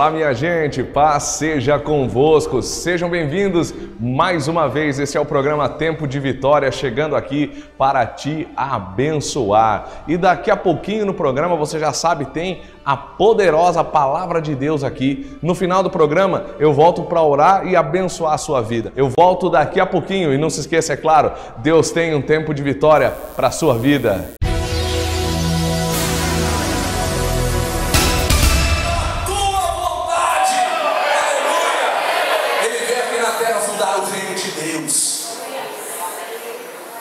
Olá, minha gente, paz seja convosco, sejam bem-vindos mais uma vez. Esse é o programa Tempo de Vitória, chegando aqui para te abençoar. E daqui a pouquinho no programa, você já sabe, tem a poderosa palavra de Deus aqui. No final do programa, eu volto para orar e abençoar a sua vida. Eu volto daqui a pouquinho e não se esqueça, é claro, Deus tem um tempo de vitória para a sua vida.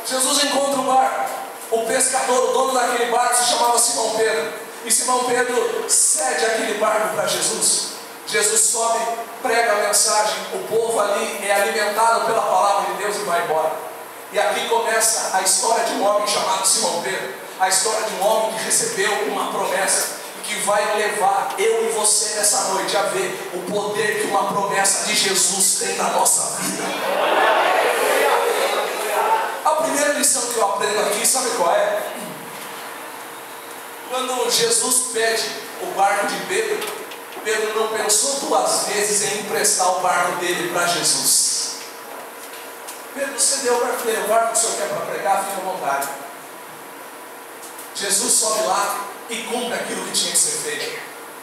Jesus encontra um barco. O pescador, o dono daquele barco, se chamava Simão Pedro. E Simão Pedro cede aquele barco para Jesus. Jesus sobe, prega a mensagem. O povo ali é alimentado pela palavra de Deus e vai embora. E aqui começa a história de um homem chamado Simão Pedro. A história de um homem que recebeu uma promessa e que vai levar eu e você nessa noite a ver o poder que uma promessa de Jesus tem na nossa vida. A primeira lição que eu aprendo aqui, sabe qual é? Quando Jesus pede o barco de Pedro, Pedro não pensou duas vezes em emprestar o barco dele para Jesus. Pedro, você deu o barco dele, o barco que o senhor quer para pregar, fica à vontade. Jesus sobe lá e cumpre aquilo que tinha que ser feito.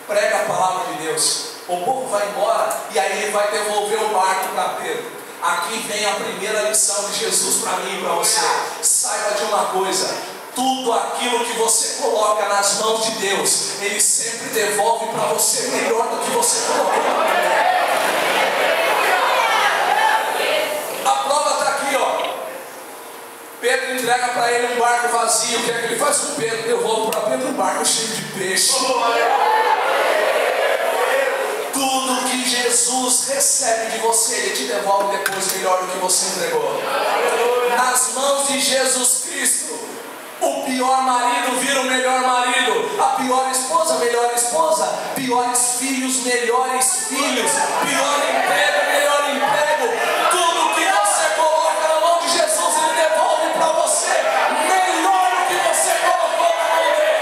Prega a palavra de Deus. O povo vai embora e aí ele vai devolver o barco para Pedro. Aqui vem a primeira lição de Jesus para mim e para você. Saiba de uma coisa: tudo aquilo que você coloca nas mãos de Deus, Ele sempre devolve para você melhor do que você colocou. A prova está aqui, ó. Pedro entrega para ele um barco vazio. O que é que ele faz com Pedro? Devolve para Pedro um barco cheio de peixe. Tudo que Jesus recebe de você, Ele te devolve depois melhor do que você entregou. Nas mãos de Jesus Cristo, o pior marido vira o melhor marido, a pior esposa, melhor esposa, piores filhos, melhores filhos, pior emprego, melhor emprego. Tudo que você coloca na mão de Jesus, Ele devolve para você melhor do que você colocou na mão dele.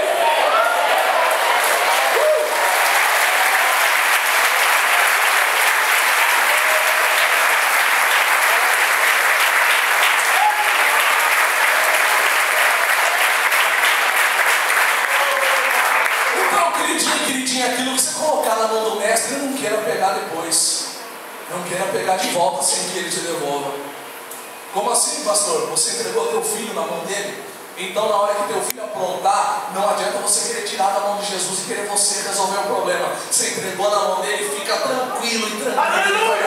Queridinha, aquilo que você colocar na mão do mestre, não queira pegar depois. Não queira pegar de volta sem que ele te devolva. Como assim, pastor? Você entregou teu filho na mão dele? Então, na hora que teu filho aprontar, não adianta você querer tirar da mão de Jesus e querer você resolver o problema. Você entregou na mão dele, fica tranquilo e tranquilo. Ele vai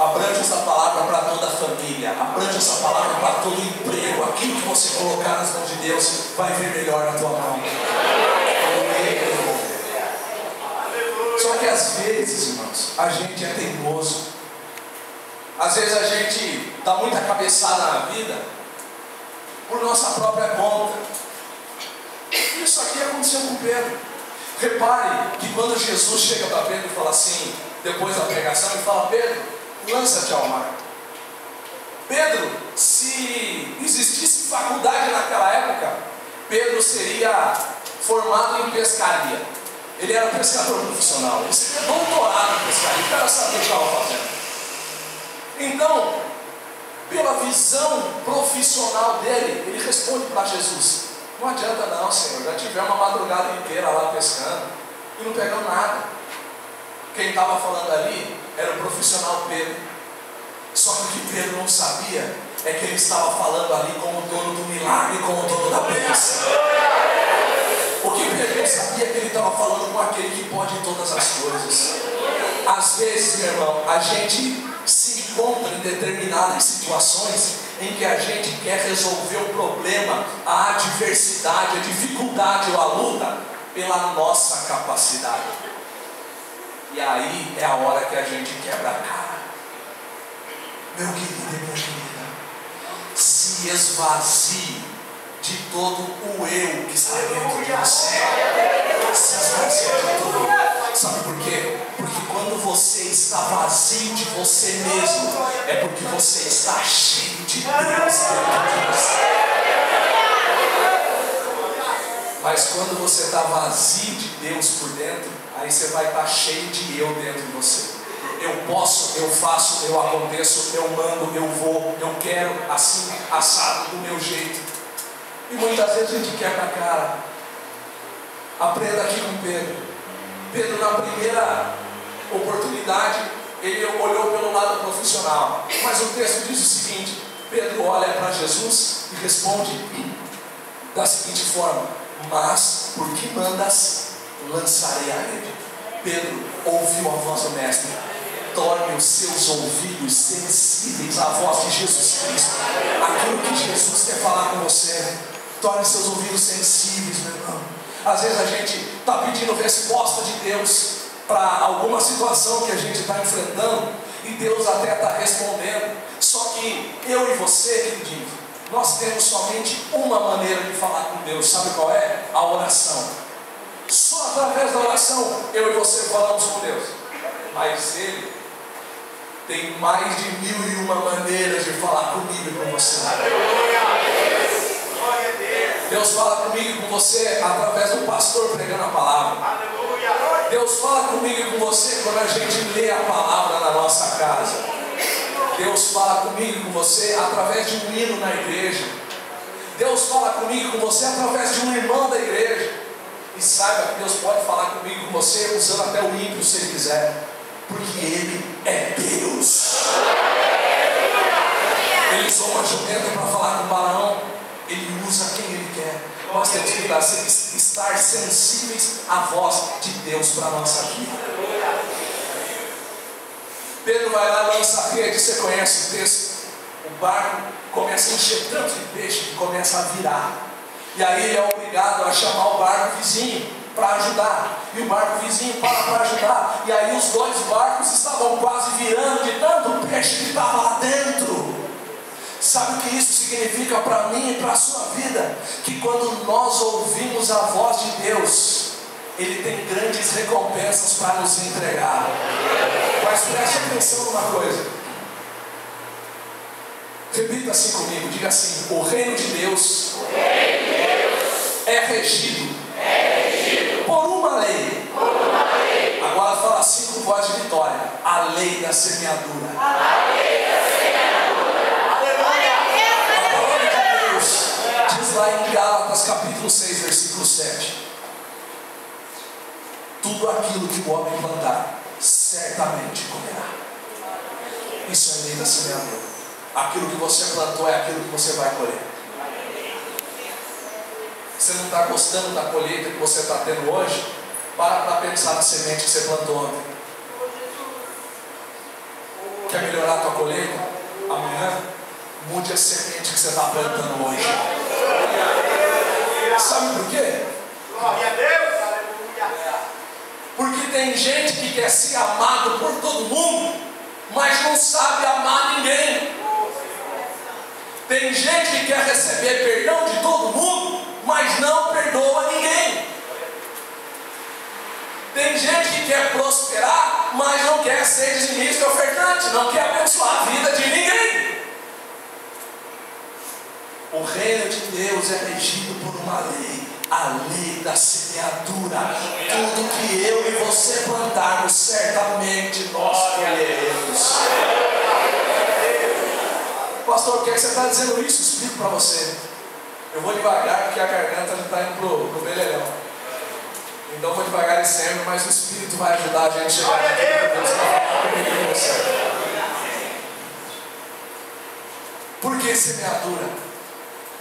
abrange essa palavra para toda a família. Abrange essa palavra para todo emprego. Aquilo que você colocar nas mãos de Deus vai vir melhor na tua mão. Só que às vezes, irmãos, a gente é teimoso. Às vezes a gente dá muita cabeçada na vida por nossa própria conta. Isso aqui aconteceu com Pedro. Repare que quando Jesus chega para Pedro e fala assim, depois da pregação, ele fala: Pedro, lança-te ao mar. Pedro, se existisse faculdade naquela época, Pedro seria formado em pescaria. Ele era pescador profissional, ele seria doutorado em pescaria, o cara sabia o que estava fazendo. Então, pela visão profissional dele, ele responde para Jesus: não adianta não, Senhor, já tivemos uma madrugada inteira lá pescando e não pegamos nada. Quem estava falando ali era o profissional Pedro. Só que o que Pedro não sabia é que ele estava falando ali como o dono do milagre, como o dono da bênção. O que Pedro não sabia é que ele estava falando com aquele que pode todas as coisas. Às vezes, meu irmão, a gente se encontra em determinadas situações em que a gente quer resolver o problema, a adversidade, a dificuldade ou a luta pela nossa capacidade. E aí é a hora que a gente quebra a cara. Meu querido e minha querida, se esvazie de todo o eu que está dentro de você. Se esvazie de tudo. Sabe por quê? Porque quando você está vazio de você mesmo, é porque você está cheio de Deus dentro de você. Mas quando você está vazio de Deus por dentro, aí você vai estar cheio de eu dentro de você. Eu posso, eu faço, eu aconteço, eu mando, eu vou, eu quero, assim, assado, do meu jeito. E muitas vezes a gente quebra a cara. Aprenda aqui com Pedro. Pedro, na primeira oportunidade, ele olhou pelo lado profissional. Mas o texto diz o seguinte: Pedro olha para Jesus e responde da seguinte forma: mas por que mandas, lançarei a rede. Pedro ouviu a voz do mestre. Torne os seus ouvidos sensíveis à voz de Jesus Cristo. Aquilo que Jesus quer falar com você, torne seus ouvidos sensíveis, meu irmão. Às vezes a gente está pedindo resposta de Deus para alguma situação que a gente está enfrentando, e Deus até está respondendo. Só que eu e você, querido, nós temos somente uma maneira de falar com Deus. Sabe qual é? A oração. Só através da oração eu e você falamos com Deus. Mas Ele tem mais de 1001 maneiras de falar comigo e com você. Deus fala comigo e com você através do pastor pregando a palavra. Deus fala comigo e com você quando a gente lê a palavra na nossa casa. Deus fala comigo e com você através de um hino na igreja. Deus fala comigo e com você através de um irmão da igreja. E saiba que Deus pode falar comigo e com você usando até o ímpio se Ele quiser. Porque Ele é Deus. Ele usou uma jumenta para falar com Balaão. Ele usa quem Ele quer. Nós temos que estar sensíveis à voz de Deus para a nossa vida. Pedro vai lá, lança a rede. Você conhece o texto? O barco começa a encher tanto de peixe que começa a virar. E aí ele é obrigado a chamar o barco vizinho para ajudar. E o barco vizinho para ajudar. E aí os dois barcos estavam quase virando de tanto peixe que estava lá dentro. Sabe o que isso significa para mim e para a sua vida? Que quando nós ouvimos a voz de Deus, Ele tem grandes recompensas para nos entregar. Mas preste atenção numa coisa. Repita assim comigo, diga assim: o reino de Deus é regido por uma lei. Agora fala assim com voz de vitória: a lei da semeadura. Diz lá em Gálatas capítulo 6, versículo 7: tudo aquilo que o homem plantar, certamente comerá. Isso é a lei da semeadura. Aquilo que você plantou é aquilo que você vai colher. Você não está gostando da colheita que você está tendo hoje? Para pensar na semente que você plantou ontem. Quer melhorar a tua colheita? Amanhã, mude a semente que você está plantando hoje. Sabe por quê? Glória a Deus, aleluia. Porque tem gente que quer ser amado por todo mundo, mas não sabe amar ninguém. Tem gente que quer receber perdão de todo mundo, mas não perdoa ninguém. Tem gente que quer prosperar, mas não quer ser dizimista e ofertante, não quer abençoar a vida de ninguém. O reino de Deus é regido por uma lei, a lei da semeadura. Tudo que eu e você plantarmos, certamente nós colheremos. Pastor, por que você está dizendo isso? Explico para você. Eu vou devagar porque a garganta já está indo pro beleléu. Então eu vou devagar e sempre, mas o Espírito vai ajudar a gente a chegar aqui. Deus vai falar comigo com você. Por que semeadura?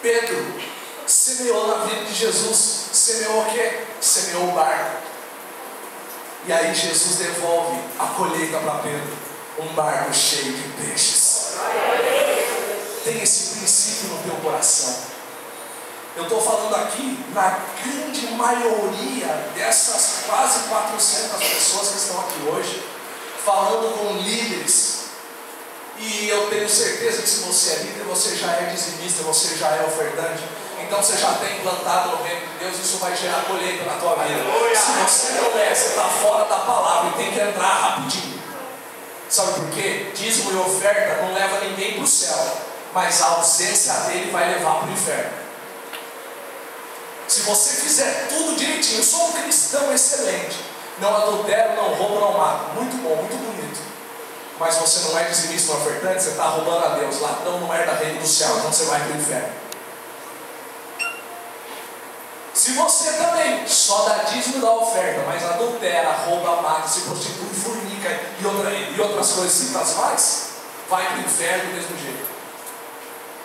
Pedro semeou na vida de Jesus. Semeou o quê? Semeou o barco. E aí Jesus devolve a colheita para Pedro. Um barco cheio de peixes. Tem esse princípio no teu coração. Eu estou falando aqui na grande maioria dessas quase 400 pessoas que estão aqui hoje, falando com líderes. E eu tenho certeza que se você é líder, você já é dizimista, você já é ofertante. Então você já tem implantado no reino de Deus, isso vai gerar colheita na tua vida. Se você não é, você está fora da palavra e tem que entrar rapidinho. Sabe por quê? Dízimo e oferta não leva ninguém para o céu, mas a ausência dele vai levar para o inferno. Se você fizer tudo direitinho, eu sou um cristão excelente, não adultero, não roubo, não mato, muito bom, muito bonito, mas você não é dizimista ou ofertante, você está roubando a Deus. Ladrão não herda reino do céu, então você vai para o inferno. Se você também só dá dízimo da oferta, mas adultera, rouba, mata, se prostitui, fornica e outras coisas assim das mais, vai para o inferno do mesmo jeito.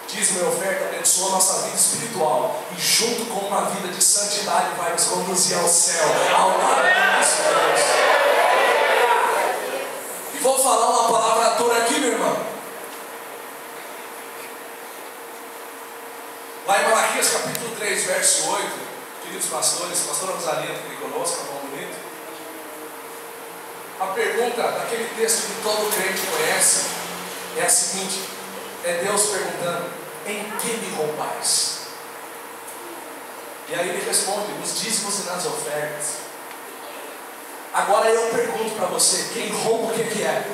Dízimo e oferta abençoa a nossa vida espiritual, e junto com uma vida de santidade vai nos conduzir ao céu, ao lado do nosso Deus. E vou falar uma palavra dura aqui, meu irmão. Lá em Malaquias capítulo 3, verso 8, queridos pastores, pastora Rosalina aqui conosco, tá bom, bonito? A pergunta daquele texto que todo crente conhece é a seguinte: é Deus perguntando: em que me roubais? E aí ele responde: nos dízimos e nas ofertas. Agora eu pergunto para você: quem rouba o que é?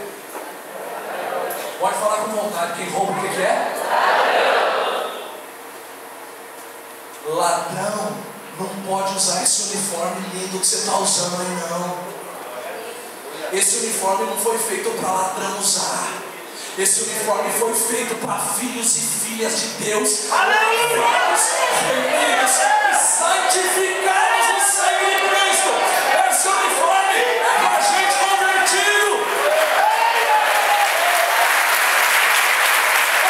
Pode falar com vontade: quem rouba o que é? Ladrão não pode usar esse uniforme lindo que você está usando aí, não. Esse uniforme não foi feito para ladrão usar. Esse uniforme foi feito para filhos e filhas de Deus, lavados, remidos e santificados no sangue de Cristo. Esse uniforme é para a gente convertido.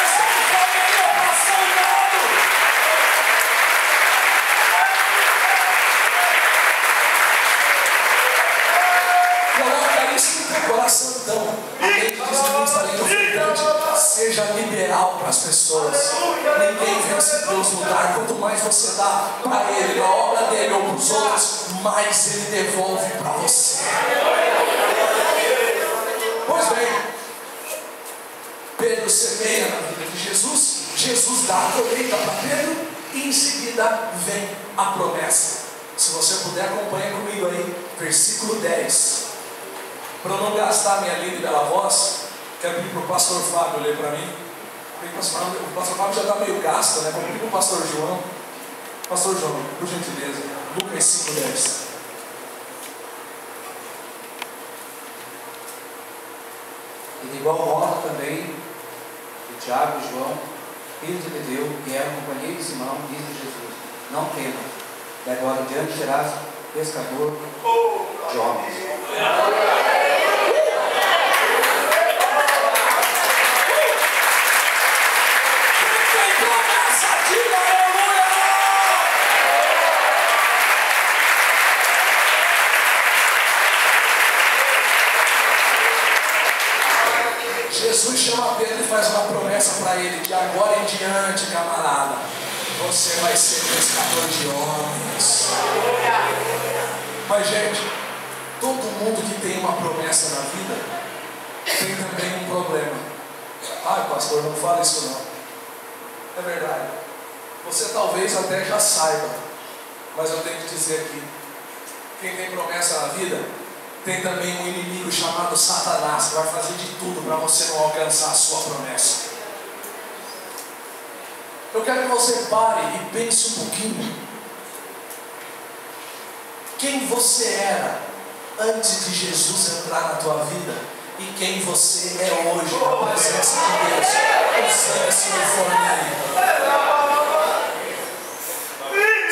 Esse uniforme é para soldado. Coloca isso no teu coração, então. Seja liberal para as pessoas. Ninguém vence Deus no dar. Quanto mais você dá para Ele, a obra dele ou para os outros, mais Ele devolve para você. Pois bem, Pedro semeia na vida de Jesus, Jesus dá a colheita para Pedro, e em seguida vem a promessa. Se você puder, acompanha comigo aí, versículo 10. Para eu não gastar minha linda e bela voz, quero pedir para o pastor Fábio ler para mim. O pastor Fábio já está meio gasto, né? Vou pedir para o pastor João. Pastor João, por gentileza, Lucas 5:10. E de igual modo também, de Tiago e João, filhos de Zebedeu, que eram companheiros de Simão, disse Jesus: não temas, e agora em diante serás pescador de homens. Jesus chama Pedro e faz uma promessa para ele: de agora em diante, camarada, você vai ser pescador de homens. Mas, gente, todo mundo que tem uma promessa na vida tem também um problema. Ah, pastor, não fala isso não. É verdade. Você talvez até já saiba, mas eu tenho que dizer aqui: quem tem promessa na vida tem também um inimigo chamado Satanás, que vai fazer de tudo para você não alcançar a sua promessa. Eu quero que você pare e pense um pouquinho. Quem você era antes de Jesus entrar na tua vida e quem você é hoje na presença de Deus, usando esse uniforme aí.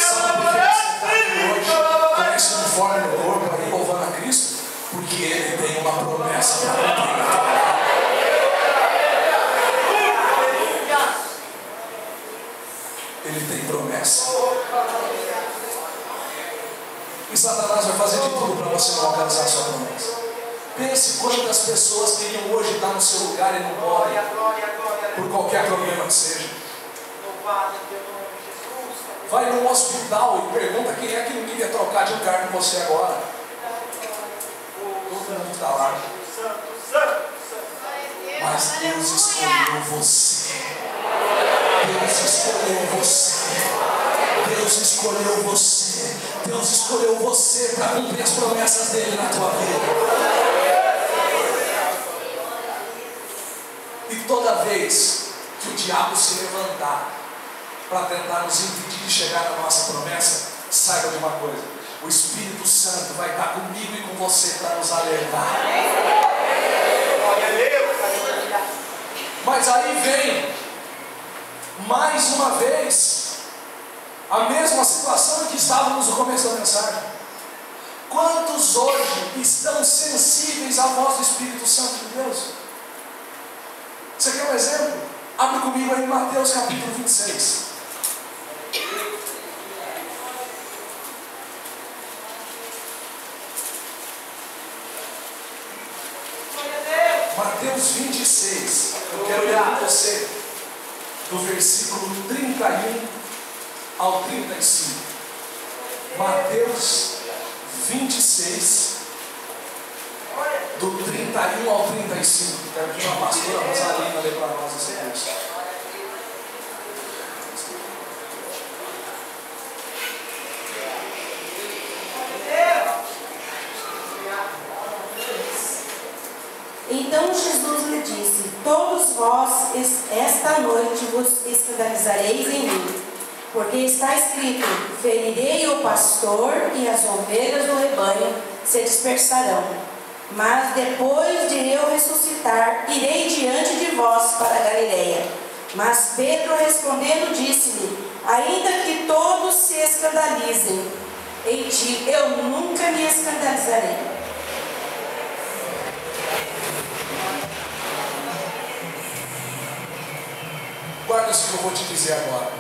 Sabe por que você está aqui hoje com esse uniforme no corpo aí, louvando a Cristo? Porque Ele tem uma promessa para cumprir na tua vida. Ele tem promessa. E Satanás vai fazer de tudo para você não alcançar a sua promessa. Pense quantas pessoas queriam hoje estar no seu lugar e não podem, por qualquer problema que seja. Vai num hospital e pergunta quem é que não queria trocar de lugar com você agora. Todo mundo está lá. Mas Deus escolheu você. Deus escolheu você. Deus escolheu você. Deus escolheu você para cumprir as promessas dele na tua vida. E toda vez que o diabo se levantar para tentar nos impedir de chegar na nossa promessa, saiba de uma coisa: o Espírito Santo vai estar comigo e com você para nos alertar. Mas aí vem, mais uma vez, a mesma situação em que estávamos no começo da mensagem. Quantos hoje estão sensíveis à voz do Espírito Santo de Deus? Você quer um exemplo? Abre comigo aí em Mateus capítulo 26. Mateus 26. Eu quero ler com você do versículo 31 ao 35. Mateus 26, do 31 ao 35. Quero que a pastora Rosalina lê para nós esse texto. Então Jesus lhe disse: todos vós esta noite vos escandalizareis em mim, porque está escrito: ferirei o pastor e as ovelhas do rebanho se dispersarão. Mas depois de eu ressuscitar, irei diante de vós para a Galileia. Mas Pedro respondendo disse-lhe: ainda que todos se escandalizem em ti, eu nunca me escandalizarei. Guarda isso que eu vou te dizer agora.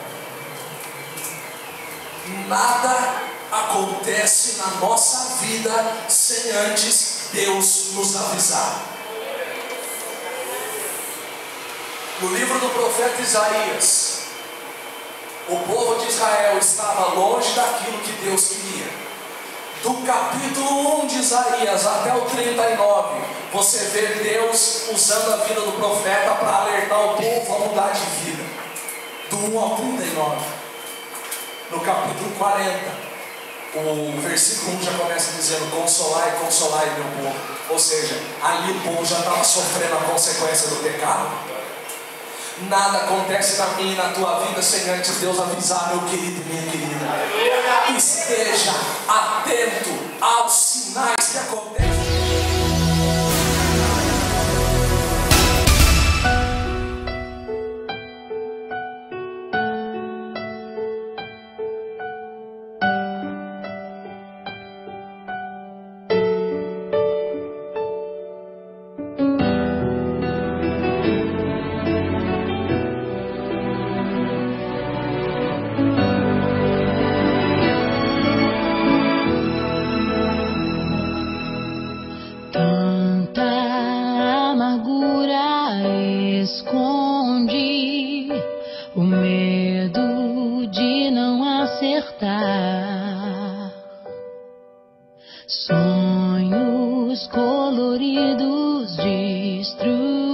Nada acontece na nossa vida sem antes Deus nos avisar. No livro do profeta Isaías, o povo de Israel estava longe daquilo que Deus queria. Do capítulo 1 de Isaías até o 39, você vê Deus usando a vida do profeta para alertar o povo a mudar de vida. Do 1 ao 39. No capítulo 40, o versículo 1 já começa dizendo: consolai, consolai meu povo. Ou seja, ali o povo já estava sofrendo a consequência do pecado. Nada acontece na minha e na tua vida sem antes Deus avisar, meu querido e minha querida. Esteja atento aos sinais que acontecem. Sonhos coloridos destruí,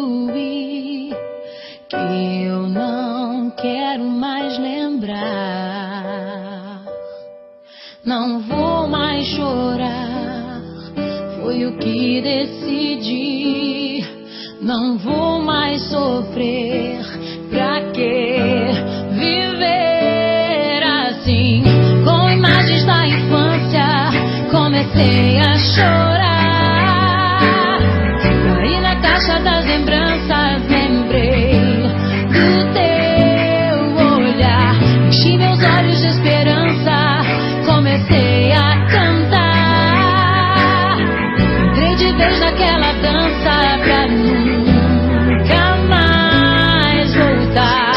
que eu não quero mais lembrar. Não vou mais chorar, foi o que decidi. Não vou mais sofrer, pra que viver assim? Com imagens da infância comecei a chorar. Aí na caixa das lembranças lembrei do teu olhar. Enchi meus olhos de esperança, comecei a cantar. Entrei de vez naquela dança pra nunca mais voltar.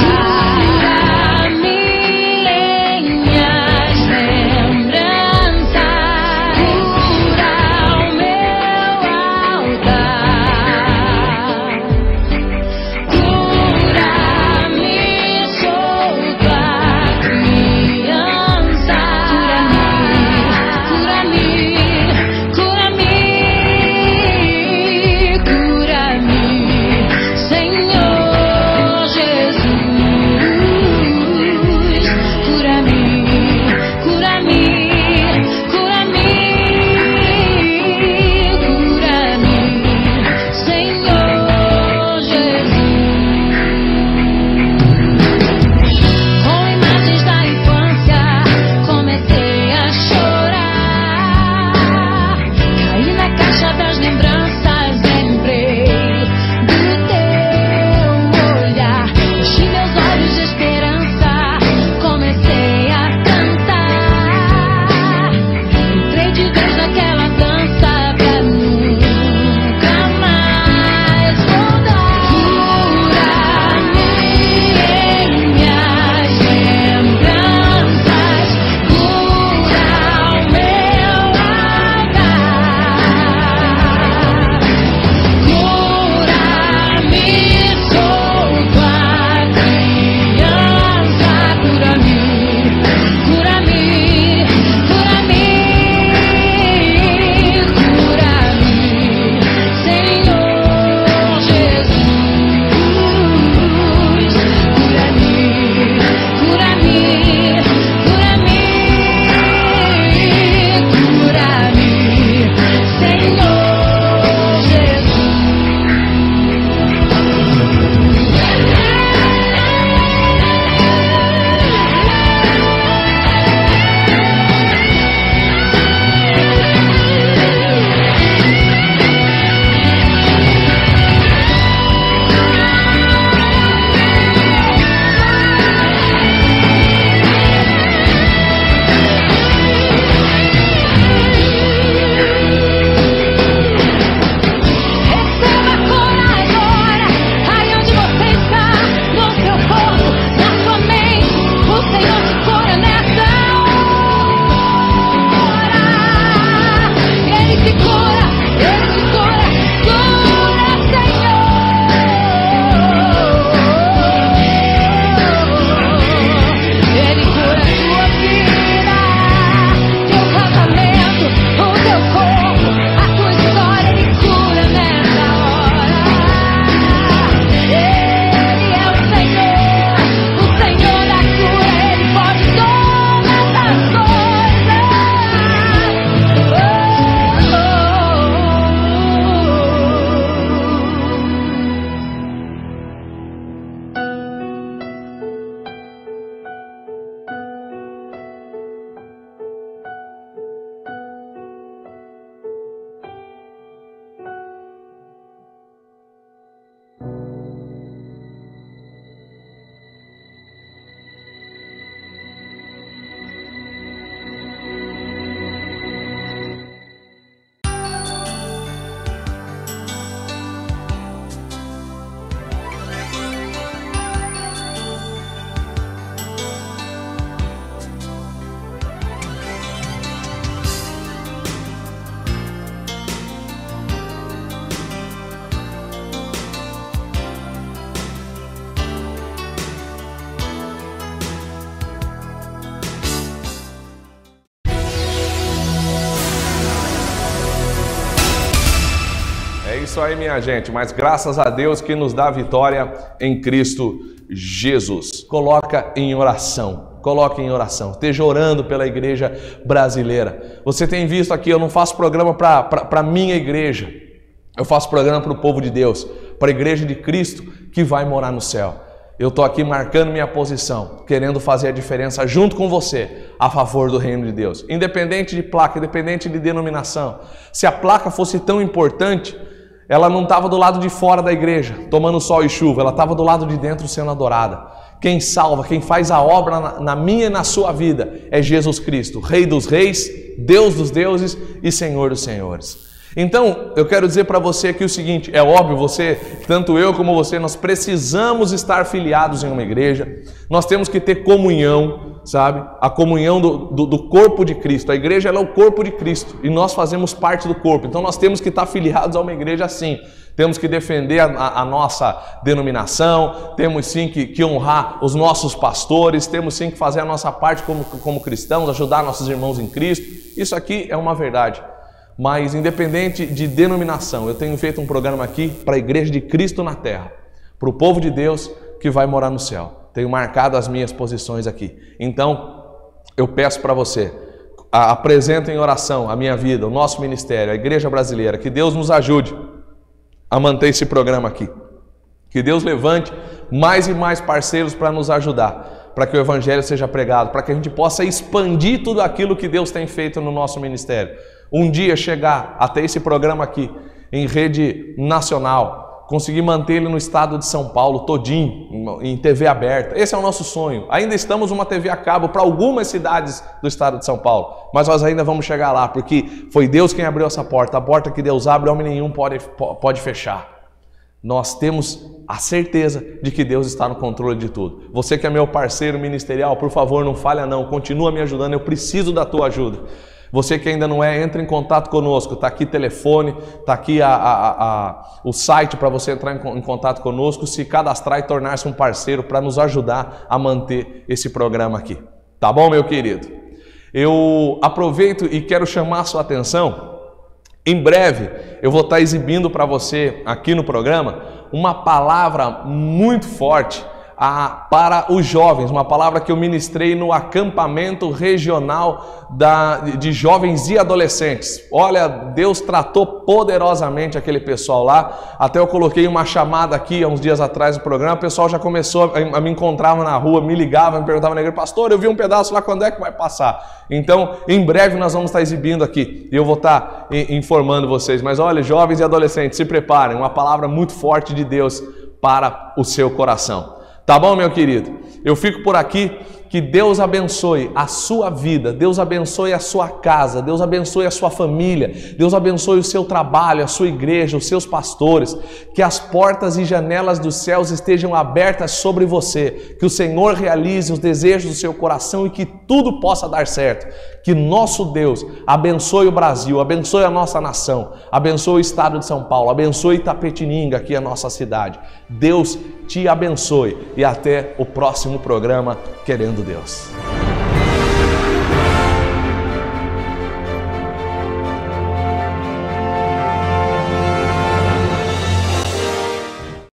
Cura-me. isso aí, minha gente, mas graças a Deus que nos dá vitória em Cristo Jesus. Coloca em oração. Coloque em oração, esteja orando pela igreja brasileira. Você tem visto aqui, eu não faço programa para minha igreja, eu faço programa para o povo de Deus, para a igreja de Cristo que vai morar no céu. Eu estou aqui marcando minha posição, querendo fazer a diferença junto com você, a favor do reino de Deus. Independente de placa, independente de denominação. Se a placa fosse tão importante, ela não estava do lado de fora da igreja, tomando sol e chuva, ela estava do lado de dentro sendo adorada. Quem salva, quem faz a obra na minha e na sua vida é Jesus Cristo, Rei dos reis, Deus dos deuses e Senhor dos senhores. Então, eu quero dizer para você aqui o seguinte, é óbvio, você, tanto eu como você, nós precisamos estar filiados em uma igreja, nós temos que ter comunhão, sabe? A comunhão do corpo de Cristo. A igreja ela é o corpo de Cristo e nós fazemos parte do corpo, então nós temos que estar filiados a uma igreja assim. Temos que defender a nossa denominação, temos sim que honrar os nossos pastores, temos sim que fazer a nossa parte como cristãos, ajudar nossos irmãos em Cristo. Isso aqui é uma verdade. Mas independente de denominação, eu tenho feito um programa aqui para a igreja de Cristo na terra, para o povo de Deus que vai morar no céu. Tenho marcado as minhas posições aqui. Então, eu peço para você, apresente em oração a minha vida, o nosso ministério, a igreja brasileira, que Deus nos ajude a manter esse programa aqui. Que Deus levante mais e mais parceiros para nos ajudar, para que o evangelho seja pregado, para que a gente possa expandir tudo aquilo que Deus tem feito no nosso ministério. Um dia chegar até esse programa aqui, em rede nacional, conseguir manter ele no estado de São Paulo todinho, em TV aberta. Esse é o nosso sonho. Ainda estamos numa TV a cabo para algumas cidades do estado de São Paulo, mas nós ainda vamos chegar lá, porque foi Deus quem abriu essa porta. A porta que Deus abre, homem nenhum pode fechar. Nós temos a certeza de que Deus está no controle de tudo. Você que é meu parceiro ministerial, por favor, não falha não, continua me ajudando, eu preciso da tua ajuda. Você que ainda não é, entre em contato conosco, está aqui telefone, está aqui o site para você entrar em contato conosco, se cadastrar e tornar-se um parceiro para nos ajudar a manter esse programa aqui. Tá bom, meu querido? Eu aproveito e quero chamar a sua atenção. Em breve eu vou estar exibindo para você aqui no programa uma palavra muito forte para os jovens, uma palavra que eu ministrei no acampamento regional de jovens e adolescentes. Olha, Deus tratou poderosamente aquele pessoal lá, até eu coloquei uma chamada aqui há uns dias atrás no programa, o pessoal já começou a me encontrar na rua, me ligava, me perguntava na igreja, pastor, eu vi um pedaço lá, quando é que vai passar? Então, em breve nós vamos estar exibindo aqui, e eu vou estar informando vocês, mas olha, jovens e adolescentes, se preparem, uma palavra muito forte de Deus para o seu coração. Tá bom, meu querido? Eu fico por aqui, que Deus abençoe a sua vida, Deus abençoe a sua casa, Deus abençoe a sua família, Deus abençoe o seu trabalho, a sua igreja, os seus pastores, que as portas e janelas dos céus estejam abertas sobre você, que o Senhor realize os desejos do seu coração e que tudo possa dar certo, que nosso Deus abençoe o Brasil, abençoe a nossa nação, abençoe o estado de São Paulo, abençoe Itapetininga, aqui a nossa cidade. Deus te abençoe e até o próximo programa, querendo Deus.